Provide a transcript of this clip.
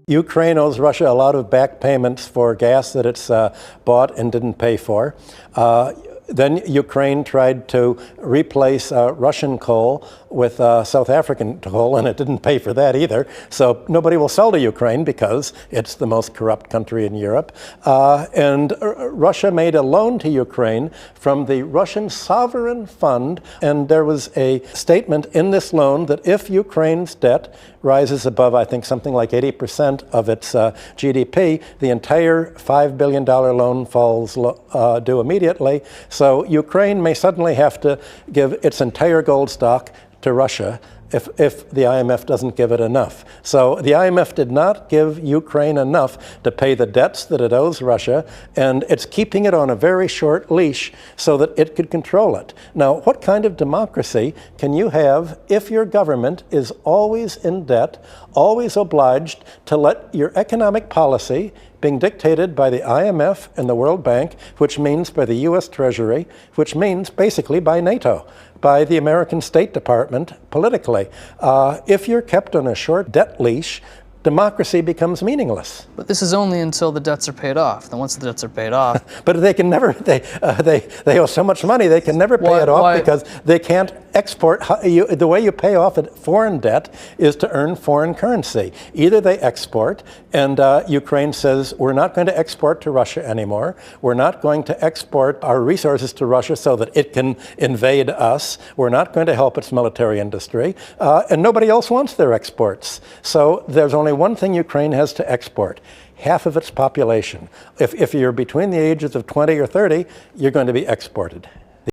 Ukraine owes Russia a lot of back payments for gas that it's bought and didn't pay for. Then Ukraine tried to replace Russian coal with South African coal, and it didn't pay for that either. So nobody will sell to Ukraine because it's the most corrupt country in Europe. And Russia made a loan to Ukraine from the Russian Sovereign Fund, and there was a statement in this loan that if Ukraine's debt rises above, I think, something like 80% of its GDP, the entire $5 billion loan falls due immediately. So Ukraine may suddenly have to give its entire gold stock to Russia if the IMF doesn't give it enough. So the IMF did not give Ukraine enough to pay the debts that it owes Russia, and it's keeping it on a very short leash so that it could control it. Now, what kind of democracy can you have if your government is always in debt, always obliged to let your economic policy being dictated by the IMF and the World Bank, which means by the US Treasury, which means basically by NATO, by the American State Department politically. If you're kept on a short debt leash, democracy becomes meaningless. But this is only until the debts are paid off. Then once the debts are paid off... But they can never, they owe so much money, they can never pay it off because they can't export. The way you pay off a foreign debt is to earn foreign currency. Either they export, and Ukraine says, we're not going to export to Russia anymore. We're not going to export our resources to Russia so that it can invade us. We're not going to help its military industry. And nobody else wants their exports. So there's only one thing Ukraine has to export: half of its population. If you're between the ages of 20 or 30, you're going to be exported.